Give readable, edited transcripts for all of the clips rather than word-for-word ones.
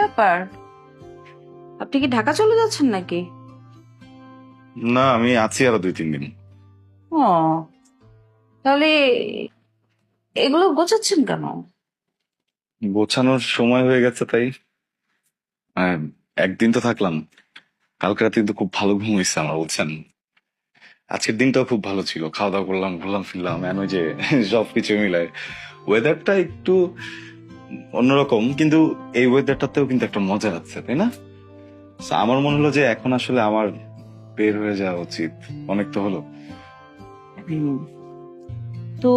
ব্যাপার? আপনি কি ঢাকা চলে যাচ্ছেন নাকি? না, আমি আছি আরো 2-3 দিন। ও, তাহলে এগুলো গোছাচ্ছেন কেন? গোছানোর সময় হয়ে গেছে তাই। আহ, একদিন তো থাকলাম। কালকে রাতে কিন্তু খুব ভালো ঘুম হয়েছে আমার, বুঝছেন। আজকের দিনটাও খুব ভালো ছিল, খাওয়া দাওয়া করলাম, ঘুরলাম ফিরলাম, ওই যে সবকিছু মিলায় ওয়েদারটা একটু অন্যরকম, কিন্তু এই ওয়েদারটাতেও কিন্তু একটা মজা আছে, তাই না? So, আমার মনে হলো যে এখন আসলে আমার বের হয়ে যাওয়া উচিত। অনেক তো হলো। হুম, তো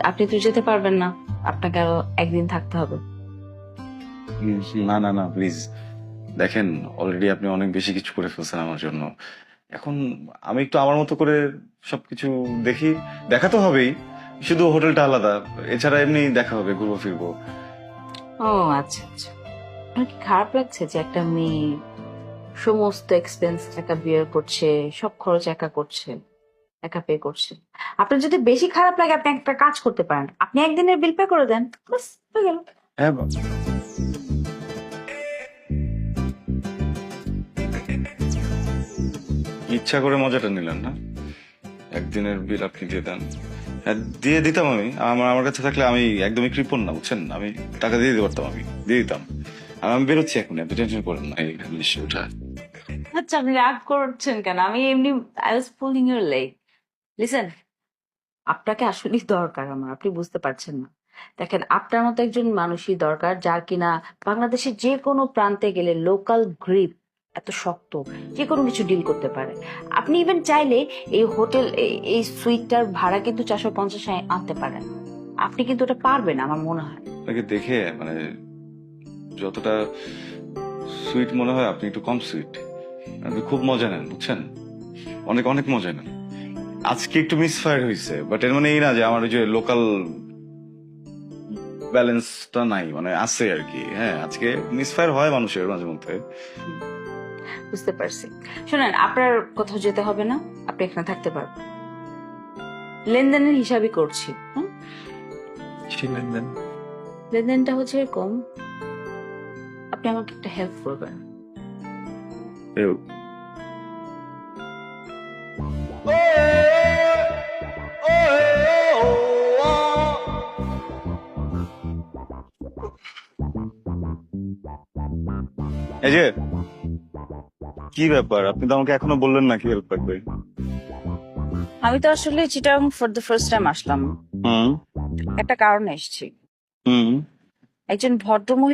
আপনি তো যেতে পারবেন না, আপনাকে আরো একদিন থাকতে হবে। উম, না না না, প্লিজ। দেখেন, অলরেডি আপনি অনেক বেশি কিছু করে ফেলছেন আমার জন্য। এখন আমি একটু আমার মতো করে সবকিছু দেখি। দেখা তো হবেই, শুধু হোটেলটা আলাদা। এছাড়া এমনি দেখা হবে, ঘুরবো ফিরবো। ও আচ্ছা আচ্ছা, আপনার কি খারাপ লাগছে যে একটা মেয়ে সমস্ত এক্সপেন্স একা বিয়ার করছে, সব খরচ একা করছে, একা পে করছে? আপনার যদি বেশি খারাপ লাগে আপনি একটা কাজ করতে পারেন, আপনি একদিনের বিল পে করে দেন, বাস হয়ে গেল। হ্যাঁ, ইচ্ছা করে মজাটা নিলেন না? একদিনের বিল আপনি দিয়ে দেন। হ্যাঁ, দিয়ে দিতাম আমি। আমার আমার কাছে থাকলে আমি একদমই কৃপণ না, বুঝছেন। আমি টাকা দিয়ে দিতে পারতাম, আমি দিয়ে দিতাম। আর আমি বেরোচ্ছি এখন, এত টেনশন করেন না এই বিষয়টা। আচ্ছা, আপনি রাগ করছেন কেন? আমি এমনি I was pulling your leg. Listen, আপনাকে আসলেই দরকার আমার, আপনি বুঝতে পারছেন না। দেখেন, আপনার মতো একজন মানুষই দরকার যার কিনা বাংলাদেশের যে কোনো প্রান্তে গেলে লোকাল গ্রিপ এত শক্ত, যে কোনো কিছু ডিল করতে পারে। আপনি ইভেন চাইলে এই হোটেল এই সুইটটার ভাড়া কিন্তু 450 আনতে পারেন। আপনি কিন্তু ওটা পারবেন আমার মনে হয়। আপনাকে দেখে মানে যতটা সুইট মনে হয়, আপনি একটু কম সুইট। আপনি খুব মজা নেন, বুঝছেন। অনেক অনেক মজা নেন। আজকে একটু মিসফায়ার হয়েছে, বাট এর মানে এই না যে আমার ওই যে লোকাল ব্যালেন্সটা নাই, মানে আছে আর কি। হ্যাঁ, আজকে মিসফায়ার হয় মানুষের মাঝে মধ্যে। বুঝতে পারছি। শোনেন, আপনার কোথাও যেতে হবে না, আপনি এখানে থাকতে পারবেন। লেনদেনের হিসাবই করছি। হুম, ছিলেন দেন। লেনদেনটা হচ্ছে এরকম, আপনি আমাকে একটা হেল্প করবেন। এই যে, কি ব্যাপার, আপনি তো আমাকে এখনো বললেন না কি হেল্প লাগবে। আমি তো আসলে Chittagong for the first time আসলাম, হুম একটা কারণে এসেছি। হুম। একজন ভদ্রমহিলা